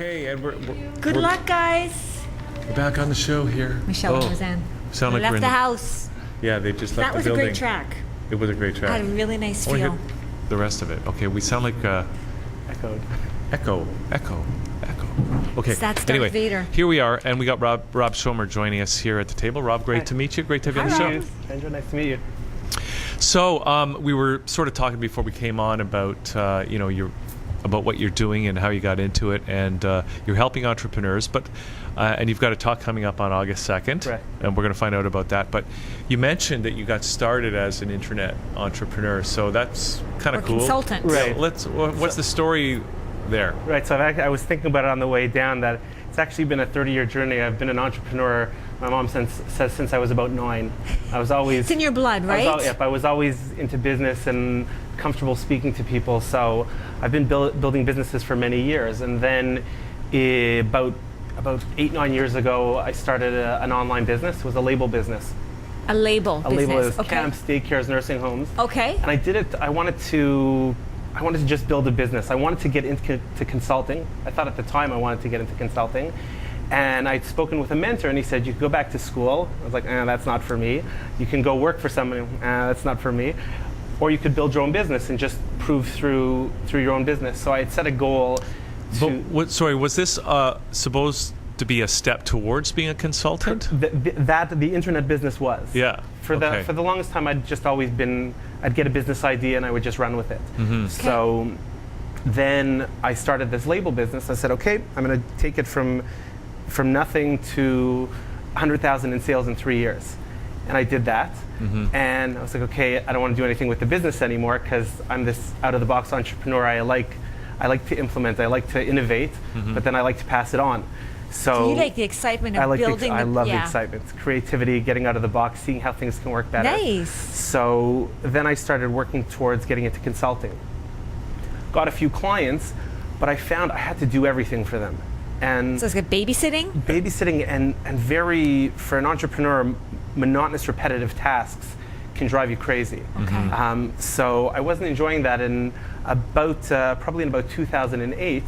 Okay, and Good luck, guys. we're back on the show here. Michelle and Roseanne. Sound like left we're in the house. Yeah, they just left That was the a building. great track. It was a great track. I had a really nice I wanna feel. hear the rest of it. Okay, we sound like Echoed. echo. Okay. That's Darth anyway, Vader. here we are, and we got Rob Schaumer joining us here at the table. Rob, great Hi. to meet you. Great to have you on the Hi, show. Rob. Andrew, nice to meet you. So we were sort of talking before we came on about about what you're doing and how you got into it, and you're helping entrepreneurs, but and you've got a talk coming up on August 2nd, Right. and we're going to find out about that. But you mentioned that you got started as an internet entrepreneur, so that's kind Or of cool. consultant. Right. What's the story there? Right, so I was thinking about it on the way down that it's actually been a 30-year journey. I've been an entrepreneur, my mom says, since I was about 9. I was always... It's in your blood, right? I was always into business and comfortable speaking to people, so I've been building businesses for many years. And then about 8-9 years ago, I started an online business. It was a label business. A label A business. label is okay. camps, daycares, nursing homes. Okay. And I did it, I wanted to just build a business. I wanted to get into consulting. I thought at the time I wanted to get into consulting. And I'd spoken with a mentor, and he said, you can go back to school. I was like, that's not for me. You can go work for somebody. That's not for me. Or you could build your own business and just prove through your own business. So I had set a goal to... But was this supposed to be a step towards being a consultant? The internet business was. Yeah. For the longest time, I'd just always been, I'd get a business idea and I would just run with it. Mm-hmm. So then I started this label business. I said, okay, I'm going to take it from nothing to 100,000 in sales in 3 years. And I did that. Mm-hmm. And I was like, okay, I don't want to do anything with the business anymore because I'm this out-of-the-box entrepreneur. I like to implement, I like to innovate, Mm-hmm. but then I like to pass it on. So you like the excitement of building. I love the excitement, creativity, getting out of the box, seeing how things can work better. Nice. So then I started working towards getting into consulting. Got a few clients, but I found I had to do everything for them. And So it's like babysitting? and very, for an entrepreneur, monotonous, repetitive tasks can drive you crazy. Okay. So I wasn't enjoying that. And probably in about 2008,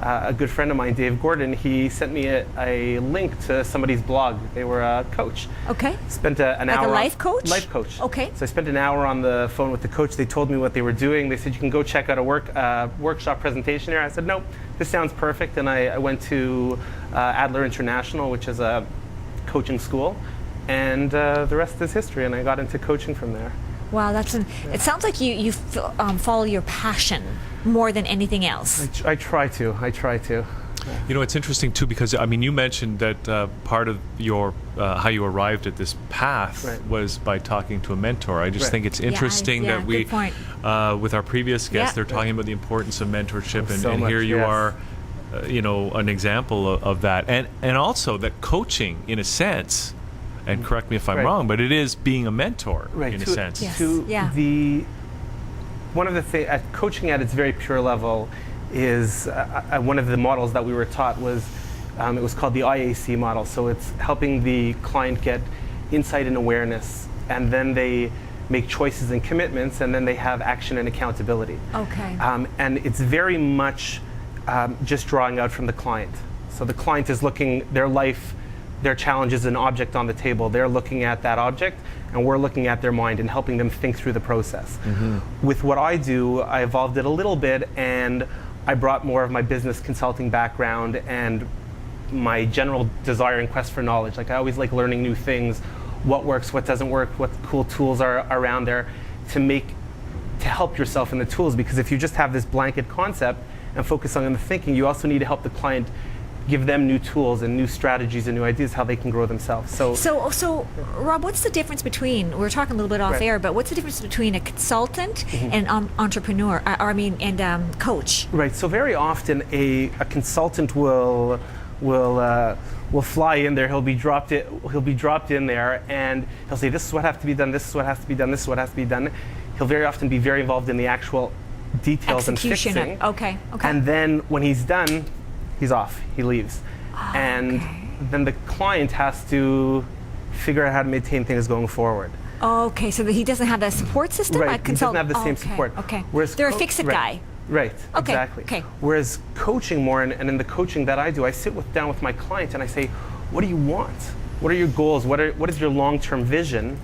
a good friend of mine, Dave Gordon, he sent me a link to somebody's blog. They were a coach. Okay. Spent an Like hour. a life coach? Life coach. Okay. So I spent an hour on the phone with the coach. They told me what they were doing. They said, you can go check out a workshop presentation here. I said, nope, this sounds perfect. And I went to Adler International, which is a coaching school. And the rest is history. And I got into coaching from there. Wow, it sounds like you follow your passion more than anything else. I try to. You know, it's interesting too because I mean, you mentioned that part of your how you arrived at this path was by talking to a mentor. I just think it's interesting that we, good point. with our previous guests, they're talking about the importance of mentorship, and here you are, an example of that, and also that coaching, in a sense. And correct me if I'm wrong, but it is being a mentor in a sense. Yes. One of the things at coaching at its very pure level is one of the models that we were taught was it was called the IAC model. So it's helping the client get insight and awareness, and then they make choices and commitments, and then they have action and accountability. Okay. And it's very much just drawing out from the client. So the client is looking their life. Their challenge is an object on the table. They're looking at that object, and we're looking at their mind and helping them think through the process. Mm-hmm. With what I do, I evolved it a little bit, and I brought more of my business consulting background and my general desire and quest for knowledge. Like I always like learning new things, what works, what doesn't work, what cool tools are around there to help yourself in the tools. Because if you just have this blanket concept and focus on the thinking, you also need to help the client give them new tools and new strategies and new ideas how they can grow themselves. So Rob, what's the difference between, we're talking a little bit off air, but what's the difference between a consultant and entrepreneur, and coach? Right, so very often a consultant will fly in there, he'll be dropped in there, and he'll say, this is what has to be done, this is what has to be done, this is what has to be done. He'll very often be very involved in the actual details Execution and fixing. Okay. And then when he's done, he's off, he leaves. And then the client has to figure out how to maintain things going forward. Okay, so he doesn't have that support system? Right, he doesn't have the same support. Okay, Whereas they're a fix-it guy. Right, Okay, exactly. okay. Whereas coaching more, and in the coaching that I do, I sit down with my client and I say, what do you want? What are your goals? What is your long-term vision?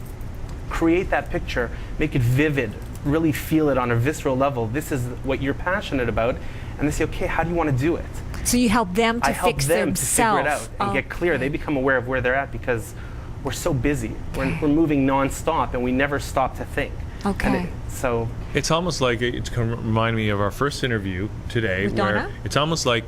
Create that picture, make it vivid, really feel it on a visceral level. This is what you're passionate about. And they say, okay, how do you want to do it? So you help them to I help fix them themselves. to figure it out and get clear. They become aware of where they're at because we're so busy. We're moving nonstop and we never stop to think. Okay. And so It's almost like it can remind me of our first interview today, With where Donna? it's almost like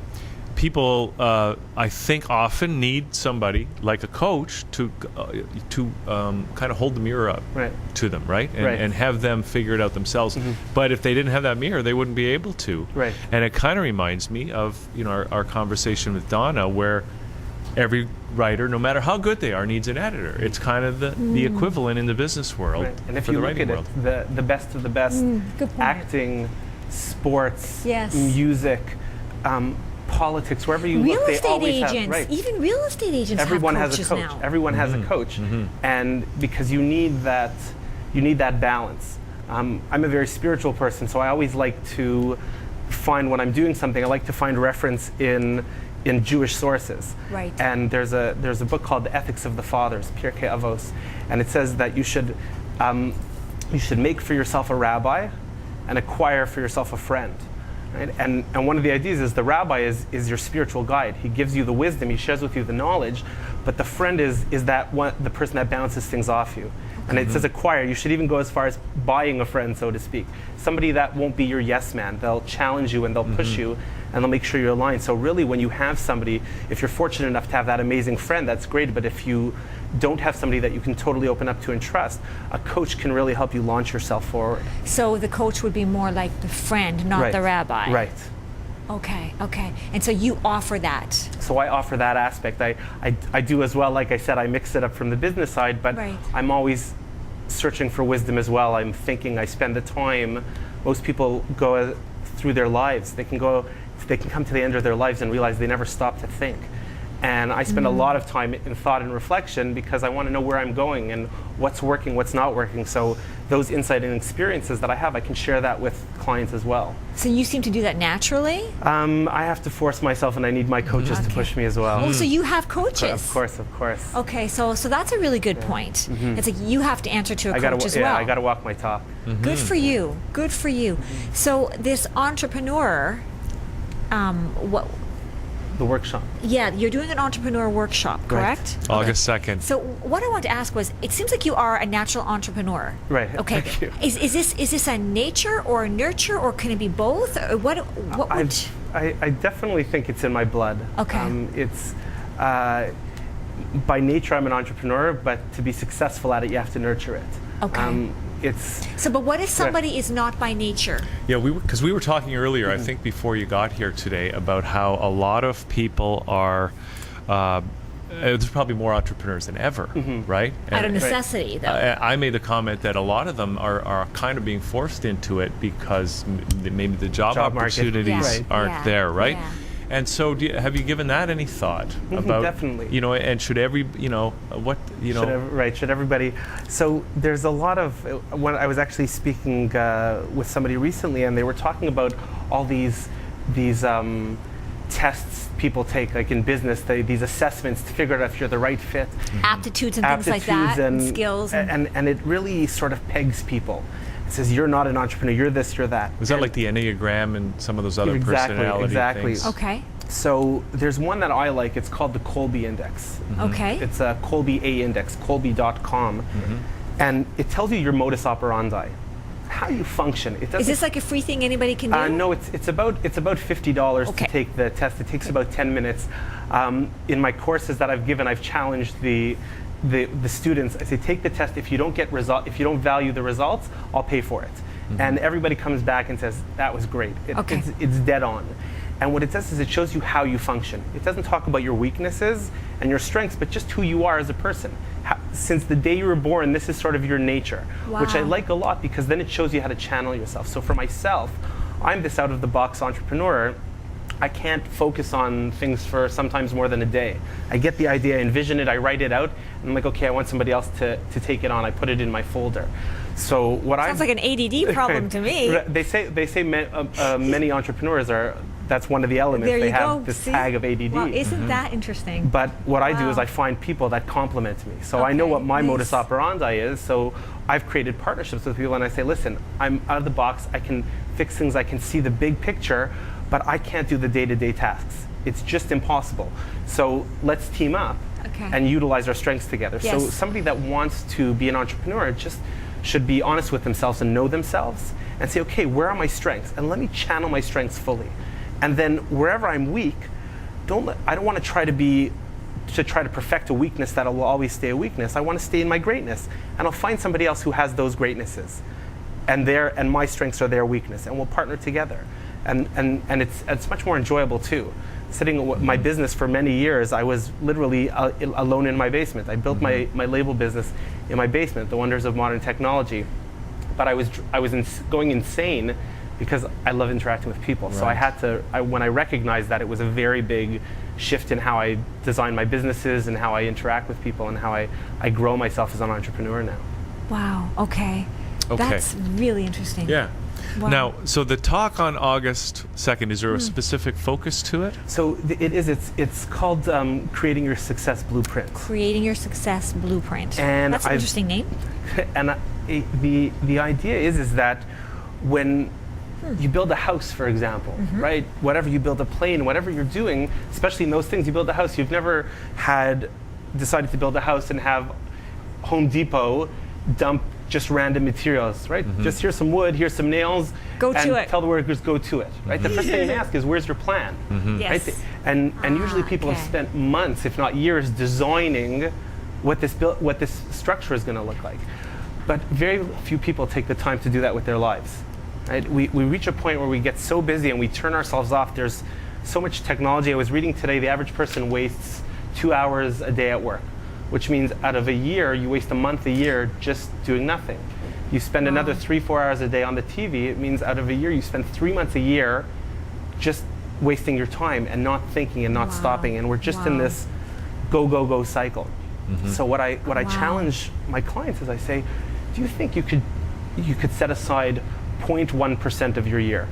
people, I think, often need somebody like a coach to kind of hold the mirror up Right. to them, right? Right. And have them figure it out themselves. But if they didn't have that mirror, they wouldn't be able to. Right. And it kind of reminds me of our conversation with Donna, where every writer, no matter how good they are, needs an editor. It's kind of the equivalent in the business world. Right. And if for you the look writing at world. it, the best of the best, Good point. acting, sports, Yes. music, politics, wherever you Real look, they estate always agents, have, right. even real estate agents Everyone have has a coaches coach. now. Everyone has a coach, and because you need that balance. I'm a very spiritual person, so I always like to find, when I'm doing something, I like to find reference in Jewish sources. Right. And there's a book called The Ethics of the Fathers, Pirkei Avos, and it says that you should make for yourself a rabbi and acquire for yourself a friend. Right? And one of the ideas is the rabbi is your spiritual guide. He gives you the wisdom, he shares with you the knowledge, but the friend is the person that bounces things off you. And it says acquire. You should even go as far as buying a friend, so to speak. Somebody that won't be your yes man. They'll challenge you and they'll push you and they'll make sure you're aligned. So really, when you have somebody, if you're fortunate enough to have that amazing friend, that's great. But if you don't have somebody that you can totally open up to and trust, a coach can really help you launch yourself forward. So the coach would be more like the friend, not Right. the rabbi. Right. Okay. And so you offer that. So I offer that aspect. I do as well. Like I said, I mix it up from the business side, but Right. I'm always searching for wisdom as well. I'm thinking, I spend the time. Most people go through their lives. They can come to the end of their lives and realize they never stop to think. And I spend a lot of time in thought and reflection because I want to know where I'm going and what's working, what's not working. So those insight and experiences that I have, I can share that with clients as well. So you seem to do that naturally? I have to force myself, and I need my coaches to push me as well. Oh, so you have coaches? Of course. Okay, so that's a really good point. It's like you have to answer to a coach as well. Yeah, I got to walk my talk. Good for you. Good for you. So this entrepreneur, The workshop. yeah, you're doing an entrepreneur workshop, correct? August 2nd. So what I want to ask was, it seems like you are a natural entrepreneur. Right. Okay. Thank you. Is this a nature or a nurture, or can it be both? Or what would? I definitely think it's in my blood. Okay. It's by nature I'm an entrepreneur, but to be successful at it, you have to nurture it. Okay. But what if somebody is not by nature? Yeah, because we were talking earlier, I think before you got here today, about how a lot of people are, there's probably more entrepreneurs than ever, right? Out of necessity, though. I made the comment that a lot of them are kind of being forced into it because maybe the job market. opportunities Yeah. aren't Yeah. there, right? Yeah. And so, have you given that any thought about? Definitely. And should Should everybody? So there's a lot of, when I was actually speaking with somebody recently, and they were talking about all these tests people take, like in business, these assessments to figure out if you're the right fit. Aptitudes and things like that, and skills. And it really sort of pegs people. It says, you're not an entrepreneur, you're this, you're that. Was that like the Enneagram and some of those other personality exactly. things? Okay. So there's one that I like. It's called the Colby Index. Okay. It's a Colby A Index, Colby.com. And it tells you your modus operandi, how you function. It Is this like a free thing anybody can do? No, it's about $50 to take the test. It takes about 10 minutes. In my courses that I've given, I've challenged the students. I say, take the test. If you don't get if you don't value the results, I'll pay for it. And everybody comes back and says, that was great. It's dead on. And what it does is it shows you how you function. It doesn't talk about your weaknesses and your strengths, but just who you are as a person. Since the day you were born, this is sort of your nature, which I like a lot because then it shows you how to channel yourself. So for myself, I'm this out-of-the-box entrepreneur. I can't focus on things for sometimes more than a day. I get the idea, I envision it, I write it out, and I'm like, okay, I want somebody else to take it on. I put it in my folder. So what Sounds like an ADD problem to me. They say many entrepreneurs that's one of the elements. There you they have go. this See? tag of ADD. Well, isn't that interesting? But what I do is Wow. I find people that complement me. So I know Okay, what my nice. modus operandi is. So I've created partnerships with people and I say, listen, I'm out of the box. I can fix things. I can see the big picture, but I can't do the day-to-day tasks. It's just impossible. So let's team up Okay. and utilize our strengths together. So Yes. somebody that wants to be an entrepreneur just should be honest with themselves and know themselves and say, okay, where are my strengths? And let me channel my strengths fully. And then wherever I'm weak, I don't want to try to perfect a weakness that will always stay a weakness. I want to stay in my greatness, and I'll find somebody else who has those greatnesses, and my strengths are their weakness, and we'll partner together. And it's much more enjoyable too. Sitting at my business for many years, I was literally alone in my basement. I built my label business in my basement, The Wonders of Modern Technology. But I was going insane because I love interacting with people. Right. So I had to, when I recognized that, it was a very big shift in how I design my businesses and how I interact with people and how I grow myself as an entrepreneur now. Wow. Okay. That's really interesting. Yeah. Wow. Now, so the talk on August 2nd, is there a specific focus to it? So it's called Creating Your Success Blueprint. Creating Your Success Blueprint. And That's an interesting name. And the idea is that when you build a house, for example, right? Whatever you build a plane, whatever you're doing, especially in those things, you build a house. You've never decided to build a house and have Home Depot dump just random materials, right? Just here's some wood, here's some nails. Go to it. Tell the workers, go to it, right? The first thing they ask is, where's your plan? Yes. Right? And usually people have okay. spent months, if not years, designing what this structure is going to look like. But very few people take the time to do that with their lives. Right? We reach a point where we get so busy and we turn ourselves off. There's so much technology. I was reading today, the average person wastes 2 hours a day at work, which means out of a year, you waste a month a year just doing nothing. You spend another 3-4 hours a day on the TV. It means out of a year, you spend 3 months a year just wasting your time and not thinking and not stopping. And we're just in this go, go, go cycle. So what I challenge my clients is I say, do you think you could set aside 0.1% of your year?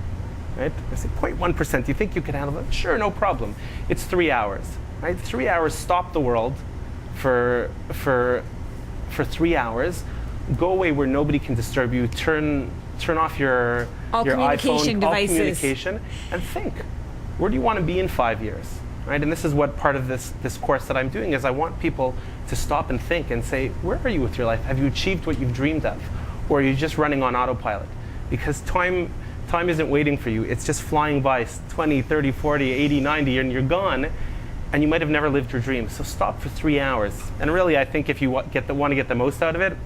Right? I say 0.1%. Do you think you could handle that? Sure, no problem. It's 3 hours. Right? 3 hours. Stop the world for 3 hours. Go away where nobody can disturb you. Turn off your communication iPhone, devices. all communication, and think. Where do you want to be in 5 years? Right? And this is what part of this course that I'm doing is I want people to stop and think and say, where are you with your life? Have you achieved what you've dreamed of? Or are you just running on autopilot? Because time isn't waiting for you. It's just flying by 20, 30, 40, 80, 90, and you're gone. And you might have never lived your dream. So stop for 3 hours. And really, I think if you want to get the most out of it,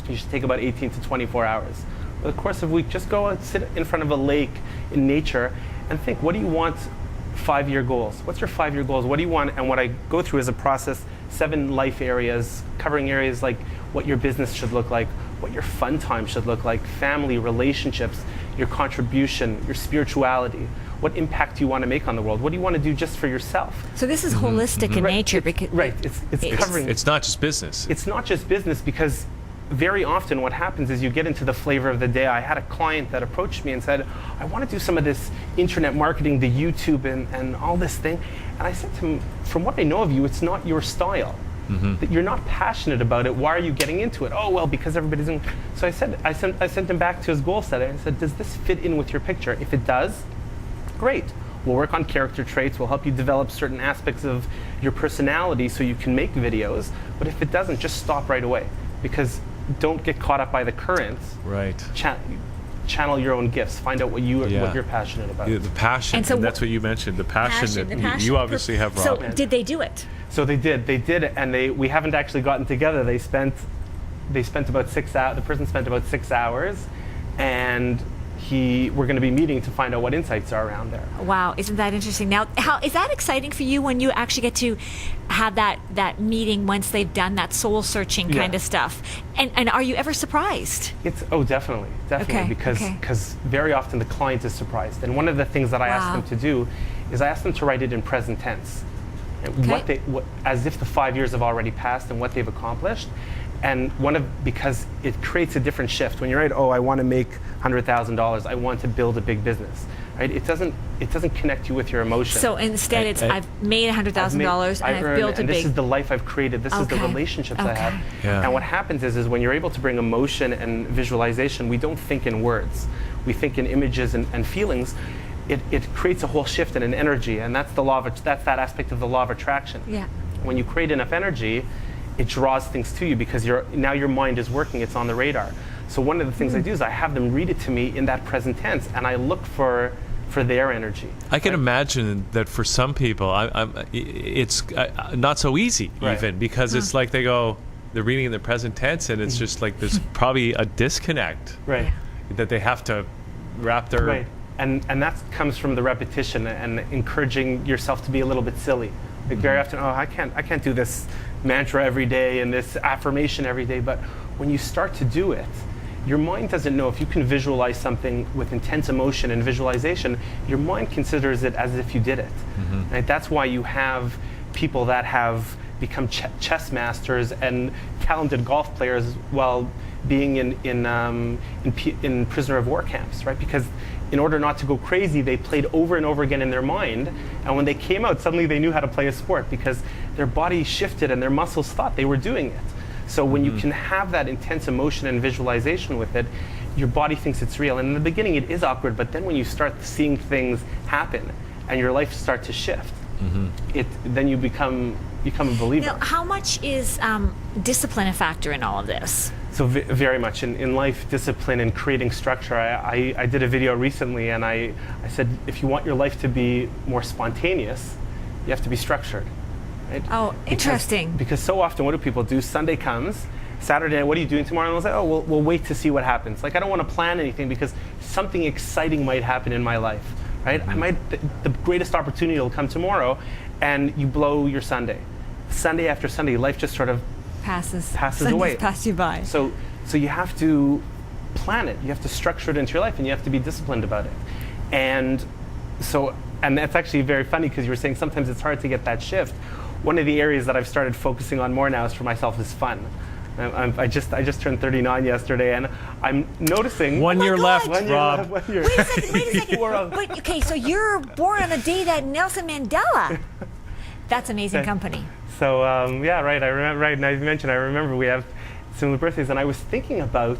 you should take about 18 to 24 hours. Over the course of a week, just go and sit in front of a lake in nature and think, what do you want? 5-year goals. What's your 5-year goals? What do you want? And what I go through is a process, 7 life areas, covering areas like what your business should look like, what your fun time should look like, family, relationships, your contribution, your spirituality. What impact do you want to make on the world? What do you want to do just for yourself? So this is holistic in nature. Because It's covering. It's not just business. It's not just business because very often what happens is you get into the flavor of the day. I had a client that approached me and said, I want to do some of this internet marketing, the YouTube and all this thing. And I said to him, from what I know of you, it's not your style. That you're not passionate about it. Why are you getting into it? Oh, well, because everybody's in. So I sent him back to his goal setting. I said, does this fit in with your picture? If it does, great. We'll work on character traits. We'll help you develop certain aspects of your personality so you can make videos. But if it doesn't, just stop right away. Because don't get caught up by the currents. Right. Channel your own gifts. Find out what you're passionate about. The passion, And so that's what you mentioned. The passion that you obviously have, Rob. So did they do it? So they did, and we haven't actually gotten together. They spent about 6 hours. The person spent about 6 hours, and we're going to be meeting to find out what insights are around there. Wow, isn't that interesting? Now, how is that exciting for you when you actually get to have that meeting once they've done that soul searching kind of stuff? And are you ever surprised? Definitely, Okay, because very often the client is surprised. And one of the things that I ask them to do is I ask them to write it in present tense. And as if the 5 years have already passed and what they've accomplished. And because it creates a different shift. When you write, I want to make $100,000, I want to build a big business, right? It doesn't connect you with your emotion. So instead, I've made $100,000 and I've built a big. This is the life I've created. This is the relationships I have. Yeah. And what happens is when you're able to bring emotion and visualization, we don't think in words. We think in images and feelings. It creates a whole shift in an energy, and that's that aspect of the law of attraction. Yeah. When you create enough energy, it draws things to you because now your mind is working. It's on the radar. So one of the things I do is I have them read it to me in that present tense, and I look for their energy. I can imagine that for some people, it's not so easy even because it's like they're reading in the present tense, and it's just like there's probably a disconnect that they have to wrap their. And that comes from the repetition and encouraging yourself to be a little bit silly. Like very often, I can't do this mantra every day and this affirmation every day. But when you start to do it, your mind doesn't know. If you can visualize something with intense emotion and visualization, your mind considers it as if you did it. Right? That's why you have people that have become chess masters and talented golf players while being in prisoner of war camps, right? Because in order not to go crazy, they played over and over again in their mind. And when they came out, suddenly they knew how to play a sport because their body shifted and their muscles thought they were doing it. So when you can have that intense emotion and visualization with it, your body thinks it's real. And in the beginning, it is awkward. But then when you start seeing things happen and your life starts to shift, then you become a believer. Now, how much is discipline a factor in all of this? So very much in life, discipline and creating structure. I did a video recently, and I said, if you want your life to be more spontaneous, you have to be structured. Right? Oh, interesting. Because so often, what do people do? Sunday comes, Saturday, what are you doing tomorrow? And they'll say, we'll wait to see what happens. Like, I don't want to plan anything because something exciting might happen in my life. Right? The greatest opportunity will come tomorrow, and you blow your Sunday. Sunday after Sunday, life just sort of passes away. Pass you by. So you have to plan it. You have to structure it into your life, and you have to be disciplined about it. And that's actually very funny because you were saying sometimes it's hard to get that shift. One of the areas that I've started focusing on more now is for myself is fun. I just turned 39 yesterday, and I'm noticing 1 year left, Rob. Wait a second. But, okay, so you're born on the day that Nelson Mandela. That's amazing company. So right. I remember. Right, now you mentioned. I remember we have similar birthdays, and I was thinking about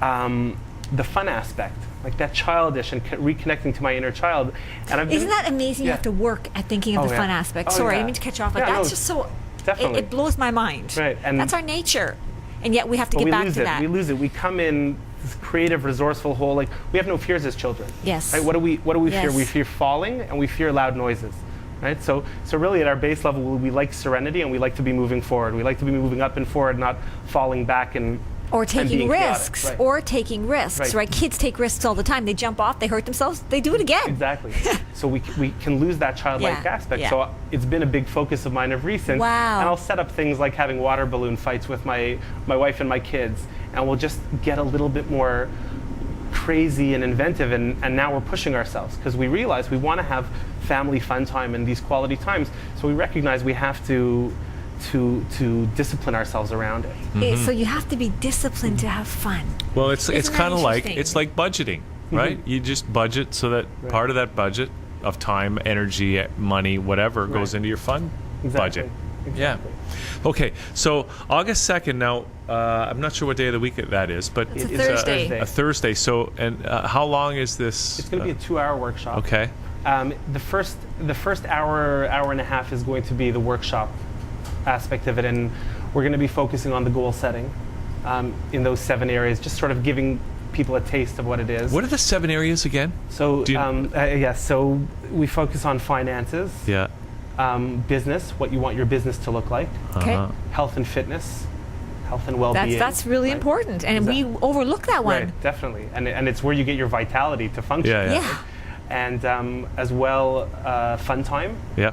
the fun aspect, like that childish and reconnecting to my inner child. And isn't that amazing? You have to work at thinking of the fun aspect. Sorry, I didn't mean to cut you off, but that's just so. Definitely. It blows my mind. Right, and that's our nature, and yet we have to get back to that. We lose it. We come in this creative, resourceful whole. Like we have no fears as children. Yes. Right? What do we fear? We fear falling, and we fear loud noises. Right? So really at our base level, we like serenity, and we like to be moving forward. We like to be moving up and forward, not falling back and taking risks. Or taking risks, right? Kids take risks all the time. They jump off, they hurt themselves, they do it again. Exactly. So we can lose that childlike aspect. Yeah. So it's been a big focus of mine of recent. Wow. And I'll set up things like having water balloon fights with my wife and my kids, and we'll just get a little bit more crazy and inventive, and now we're pushing ourselves because we realize we want to have family fun time and these quality times. So we recognize we have to discipline ourselves around it. So you have to be disciplined to have fun. Well, it's kind of like budgeting, right? You just budget so that part of that budget of time, energy, money, whatever goes into your fun budget. Exactly. Yeah. Okay, so August 2nd. Now, I'm not sure what day of the week that is, but it's a Thursday. A Thursday. So, and how long is this? It's going to be a 2-hour workshop. Okay. The first hour and a half is going to be the workshop aspect of it, and we're going to be focusing on the goal setting in those 7 areas, just sort of giving people a taste of what it is. What are the 7 areas again? So so we focus on finances, business, what you want your business to look like, health and fitness, health and well-being. That's really important, and we overlook that one. Right, definitely, and it's where you get your vitality to function. Yeah. And as well, fun time. Yeah.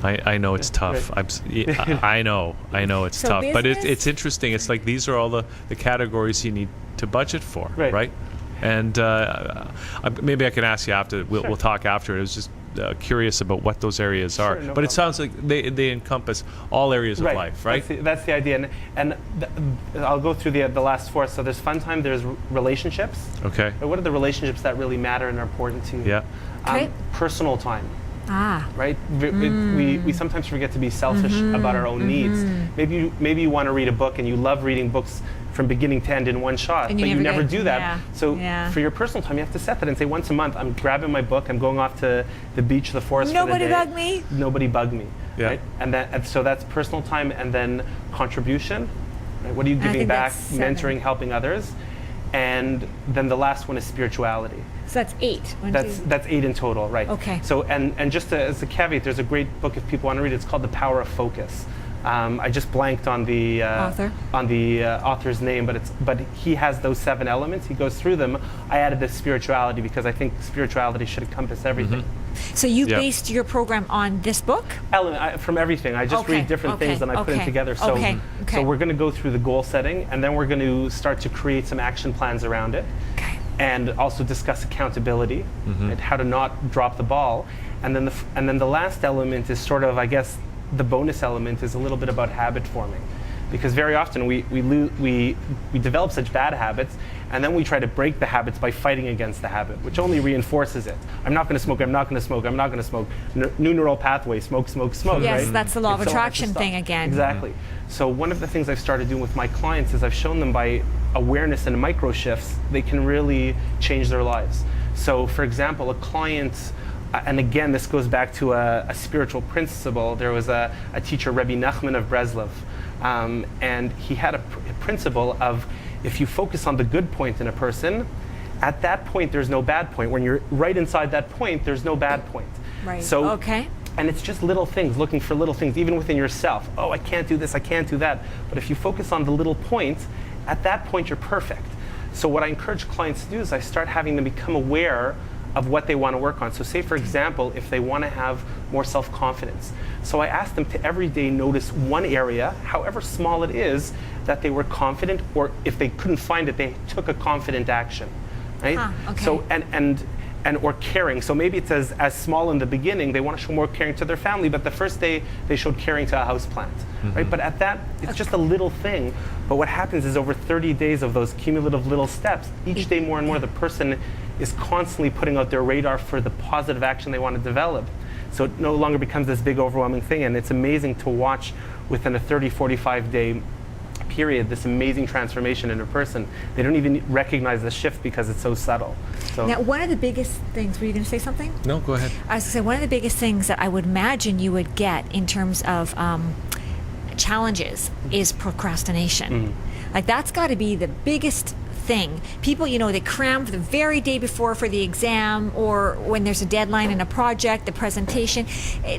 I know it's tough. I know it's tough. But it's interesting. It's like these are all the categories you need to budget for, right? And maybe I can ask you after. We'll talk after. I was just curious about what those areas are. No but problem. It sounds like they encompass all areas of life, right? That's the idea. And I'll go through the last four. So there's fun time, there's relationships. Okay. What are the relationships that really matter and are important to you? Yeah. Personal time. Right? Mm. We sometimes forget to be selfish about our own needs. Maybe you want to read a book and you love reading books from beginning to end in one shot, but you never do that. Yeah. So for your personal time, you have to set that and say, once a month, I'm grabbing my book, I'm going off to the beach, the forest for the day. Nobody bug me. Nobody bug me. Yeah. Right? And so that's personal time, and then contribution. Right? What are you giving back? Mentoring, helping others. And then the last one is spirituality. So that's 8. That's 8 in total, right? Okay. So and just as a caveat, there's a great book if people want to read it. It's called The Power of Focus. I just blanked on the author's name, but he has those 7 elements. He goes through them. I added the spirituality because I think spirituality should encompass everything. So you based your program on this book? From everything. I just read different things and I put them together. So we're going to go through the goal setting, and then we're going to start to create some action plans around it. Okay. And also discuss accountability and how to not drop the ball. And then the last element is sort of, I guess, the bonus element is a little bit about habit forming, because very often we develop such bad habits, and then we try to break the habits by fighting against the habit, which only reinforces it. I'm not going to smoke. I'm not going to smoke. I'm not going to smoke. New neural pathway. Smoke. Smoke. Yes, right? that's the law of attraction thing again. Exactly. So one of the things I've started doing with my clients is I've shown them by awareness and micro shifts, they can really change their lives. So for example, a client, and again, this goes back to a spiritual principle. There was a teacher, Rebbe Nachman of Breslov, and he had a principle of, if you focus on the good point in a person, at that point there's no bad point. When you're right inside that point, there's no bad point. Right. So, okay. And it's just little things, looking for little things, even within yourself. Oh, I can't do this, I can't do that. But if you focus on the little points, at that point you're perfect. So what I encourage clients to do is I start having them become aware of what they want to work on. So say, for example, if they want to have more self-confidence. So I ask them to every day notice one area, however small it is, that they were confident, or if they couldn't find it, they took a confident action, right? Okay. So, or caring. So maybe it's as small in the beginning, they want to show more caring to their family, but the first day they showed caring to a houseplant, right? But at that, it's just a little thing. But what happens is over 30 days of those cumulative little steps, each day more and more, the person is constantly putting out their radar for the positive action they want to develop. So it no longer becomes this big overwhelming thing, and it's amazing to watch within a 30, 45 day period, this amazing transformation in a person. They don't even recognize the shift because it's so subtle. So now, one of the biggest things, were you going to say something? No, go ahead. I was going to say, one of the biggest things that I would imagine you would get in terms of challenges is procrastination. Like, that's got to be the biggest thing. People, they cram for the very day before for the exam, or when there's a deadline in a project, the presentation.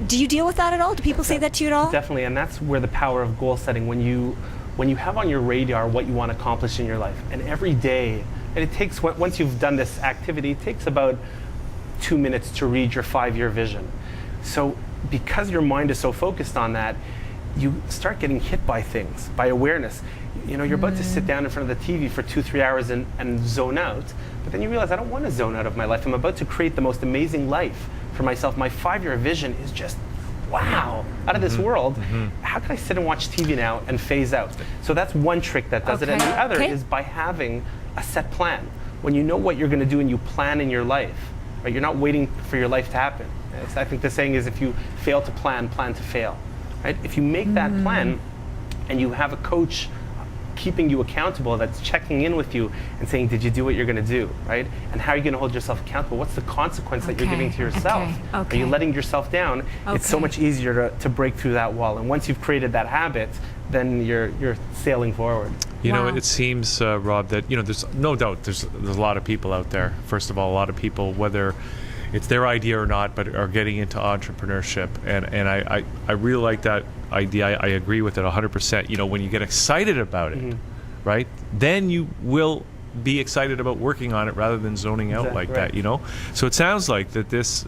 Do you deal with that at all? Do people say that to you at all? Definitely, and that's where the power of goal setting, when you have on your radar what you want to accomplish in your life, and every day, and it takes, once you've done this activity, it takes about 2 minutes to read your 5-year vision. So because your mind is so focused on that, you start getting hit by things, by awareness. You're about to sit down in front of the TV for 2-3 hours and zone out, but then you realize, I don't want to zone out of my life. I'm about to create the most amazing life for myself. My 5-year vision is just, wow, out of this world. How can I sit and watch TV now and phase out? So that's one trick that does it. And the other is by having a set plan. When you know what you're going to do and you plan in your life, right? You're not waiting for your life to happen. I think the saying is, if you fail to plan, plan to fail. Right? If you make that plan and you have a coach keeping you accountable, that's checking in with you and saying, did you do what you're going to do, right? And how are you going to hold yourself accountable? What's the consequence that you're giving to yourself? Are you letting yourself down? It's so much easier to break through that wall. And once you've created that habit, then you're sailing forward. It seems, Rob, that there's no doubt there's a lot of people out there. First of all, a lot of people, whether it's their idea or not, but are getting into entrepreneurship, and I really like that idea. I agree with it 100%. When you get excited about it, right, then you will be excited about working on it rather than zoning out like that, you know? So it sounds like that this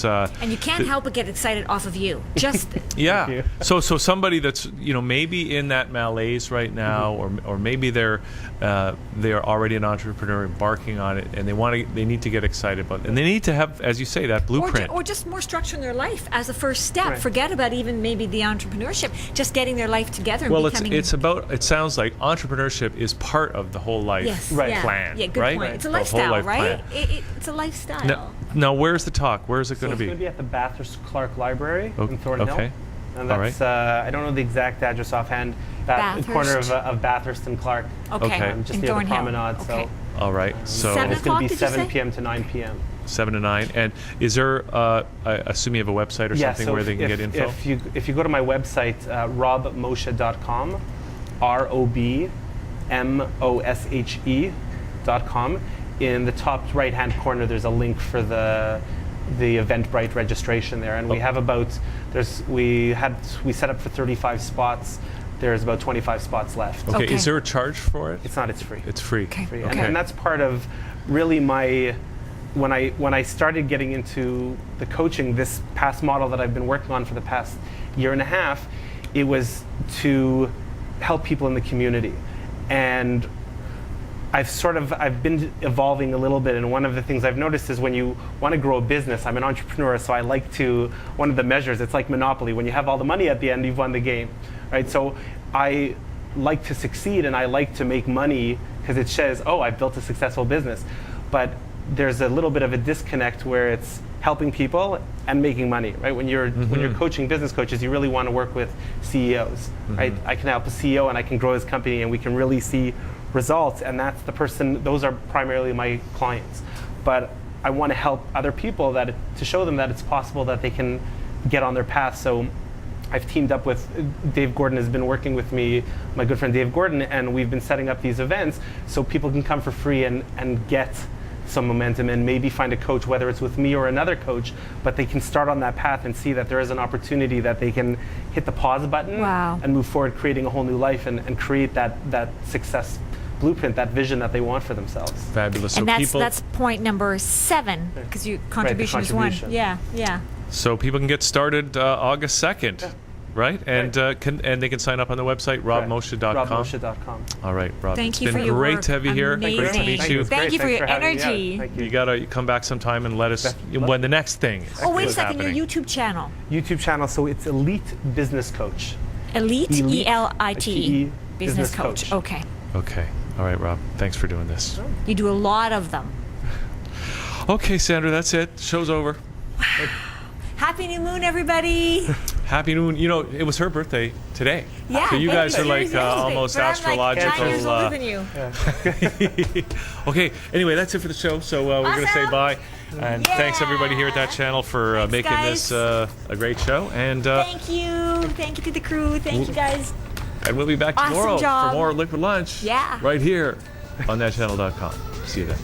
and you can't help but get excited off of you. Just yeah. So somebody that's, you know, maybe in that malaise right now, or maybe they're already an entrepreneur embarking on it, and they need to get excited about it, and they need to have, as you say, that blueprint, or just more structure in their life as a first step. Forget about even maybe the entrepreneurship, just getting their life together. Well, and it sounds like entrepreneurship is part of the whole life plan. Yeah, good right? point. It's a lifestyle, right? It's a lifestyle. Now, where's the talk? Where is it going to be? It's going to be at the Bathurst Clark Library in Thornhill. Okay. And that's, I don't know the exact address offhand. The corner of Bathurst and Clark. Okay. Just near the promenade. Okay. So, all right. So it's going to be 7 p.m. to 9 p.m. 7 to 9. And is there, I assume you have a website or something where they can get info? If you go to my website, robmoshe.com, ROBMOSHE.com, in the top right-hand corner, there's a link for the Eventbrite registration there, and we have we set up for 35 spots. There's about 25 spots left. Okay. Is there a charge for it? It's not. It's free. It's free. Okay. Free. And that's part of really when I started getting into the coaching, this past model that I've been working on for the past year and a half, it was to help people in the community. And I've been evolving a little bit, and one of the things I've noticed is when you want to grow a business, I'm an entrepreneur, so I like to, one of the measures, it's like Monopoly. When you have all the money at the end, you've won the game, right? So I like to succeed, and I like to make money because it says, oh, I've built a successful business. But there's a little bit of a disconnect where it's helping people and making money, right? When you're coaching business coaches, you really want to work with CEOs, right? I can help a CEO and I can grow his company, and we can really see results, and that's the person. Those are primarily my clients. But I want to help other people to show them that it's possible that they can get on their path. So I've teamed up with Dave Gordon has been working with me, my good friend Dave Gordon, and we've been setting up these events so people can come for free and get some momentum and maybe find a coach, whether it's with me or another coach, but they can start on that path and see that there is an opportunity that they can hit the pause button and move forward, creating a whole new life and create that success blueprint, that vision that they want for themselves. Fabulous. And that's point number 7, because your contribution is 1. Yeah. So people can get started August 2nd. Right? And they can sign up on the website, robmoshe.com. robmoshe.com. All right, Rob. Thank you for your work. It's been great to have you here. Great to meet you. Thank you for your energy. You got to come back sometime and let us when the next thing is wait a second, happening. your YouTube channel. YouTube channel, so it's Elite Business Coach. Elite, E-L-I-T-E, Business Coach. Okay. Okay. All right, Rob. Thanks for doing this. You do a lot of them. Okay, Sandra, that's it. Show's over. Happy New Moon, everybody. Happy New Moon. You know, it was her birthday today. Yeah. So you guys are like almost astrological. I'm like 9 years older than you. Okay. Anyway, that's it for the show. So we're going to say bye. And thanks everybody here at ThatChannel for making this a great show. And thank you. Thank you to the crew. Thank you, guys. And we'll be back tomorrow for more Liquid Lunch. Yeah. Right here on ThatChannel.com. See you then.